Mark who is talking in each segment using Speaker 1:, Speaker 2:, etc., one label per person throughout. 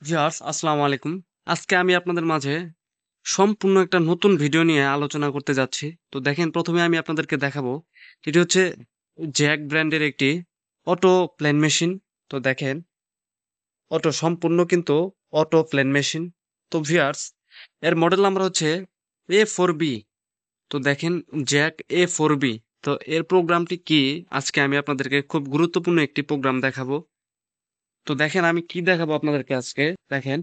Speaker 1: Viewers আসসালামু আলাইকুম। আজকে আমি আপনাদের মাঝে সম্পূর্ণ একটা নতুন ভিডিও নিয়ে আলোচনা করতে যাচ্ছি। তো দেখেন ১ম এ আমি আপনাদেরকে দেখাবো। এটি হচ্ছে জ্যাক ব্র্যান্ডের একটি অটো প্লেন মেশিন। তো দেখেন সম্পূর্ণ কিন্তু অটো প্লেন মেশিন। তো ভিউয়ার্স এর মডেল নাম্বার হচ্ছে A4B। তো দেখেন জ্যাক A4B। তো এর প্রোগ্রামটি কি? আজকে আমি আপনাদেরকে খুব গুরুত্বপূর্ণ একটি প্রোগ্রাম দেখাবো। তো দেখেন আমি কি দেখাবো আপনাদেরকে আজকে। দেখেন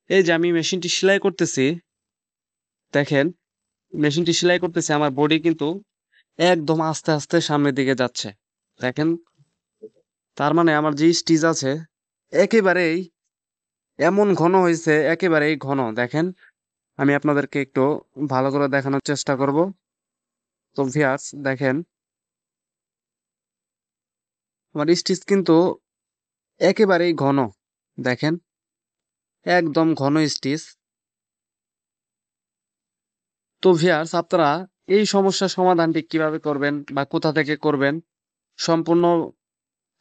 Speaker 1: এই যে আমি মেশিনটি সেলাই করতেছি, দেখেন মেশিনটি সেলাই করতেছি আমার বডি কিন্তু একদম আস্তে, আস্তে সামনের দিকে যাচ্ছে। দেখেন তার মানে আমার যে স্টিচ আছে একেবারেই এমন ঘন হইছে, একেবারেই ঘন। দেখেন আমি আপনাদেরকে একটু ভালো করে দেখানোর চেষ্টা করব। তো ভিউয়ার্স দেখেন আমার স্টিচ কিন্তু একেবারেই ঘন। দেখেন একদম ঘন স্টিচ। তো ভিউয়ার্স আপনারা এই সমস্যার সমাধানটি কিভাবে করবেন বা কোথা থেকে করবেন সম্পূর্ণ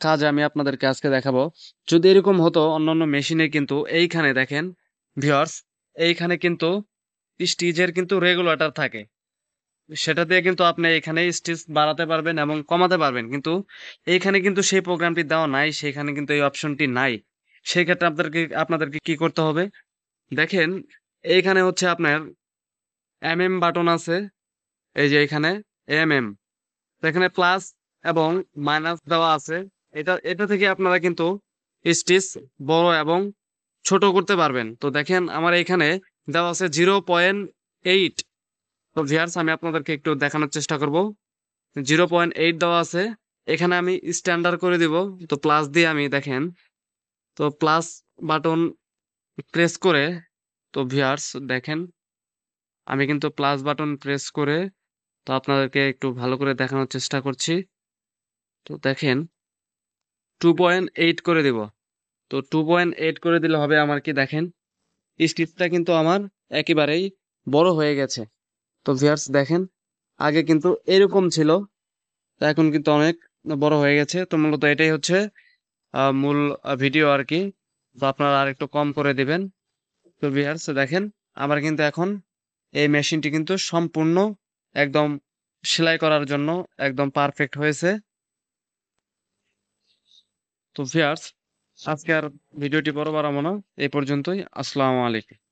Speaker 1: কাজ আমি আপনাদেরকে আজকে দেখাবো। যদি এরকম হতো অন্যান্য মেশিনে কিন্তু এইখানে দেখেন ভিউয়ার্স এইখানে কিন্তু স্টিচের কিন্তু রেগুলেটর থাকে। সেটা দিয়ে কিন্তু আপনি এখানে স্টিচ বাড়াতে পারবেন এবং কমাতে পারবেন। কিন্তু এইখানে কিন্তু সেই প্রোগ্রামটি দেওয়া নাই। সেখানে কিন্তু এই অপশনটি নাই। সেক্ষেত্রে আপনাদেরকে কি করতে হবে? দেখেন এইখানে হচ্ছে আপনার বাটন আছে। এই যে এখানে এমএম। তো এখানে প্লাস এবং মাইনাস দেওয়া আছে। এটা এটা থেকে আপনারা কিন্তু স্টিচ বড় এবং ছোট করতে পারবেন। তো দেখেন আমার এখানে দেওয়া আছে 0.8। তো ভিউয়ার্স আমি আপনাদেরকে একটু দেখানোর চেষ্টা করব। 0.8 দেওয়া আছে। এখানে আমি স্ট্যান্ডার্ড করে দিব। তো প্লাস দিয়ে আমি দেখেন, তো প্লাস বাটন প্রেস করে, তো ভিউয়ার্স দেখেন আমি কিন্তু প্লাস বাটন প্রেস করে তো আপনাদেরকে একটু ভালো করে দেখানোর চেষ্টা করছি। তো দেখেন 2.8 করে দিব। তো 2.8 করে দিলে হবে আমার কি দেখেন স্টিচটা কিন্তু আমার একেবারেই বড় হয়ে গেছে। তো ভিউয়ার্স দেখেন আগে কিন্তু এরকম ছিল, তো এখন কিন্তু অনেক বড় হয়ে গেছে। তো মূলত এটাই হচ্ছে মূল ভিডিও আর কি। তো আপনারা আর একটু কম করে দিবেন। তো ভিউয়ার্স দেখেন আমার কিন্তু এখন এই মেশিনটি কিন্তু সম্পূর্ণ একদম সেলাই করার জন্য একদম পারফেক্ট হয়েছে। তো ভিউয়ার্স আজকে আর ভিডিওটি বড় বাড়াবো না, এই পর্যন্তই। আসসালামু আলাইকুম।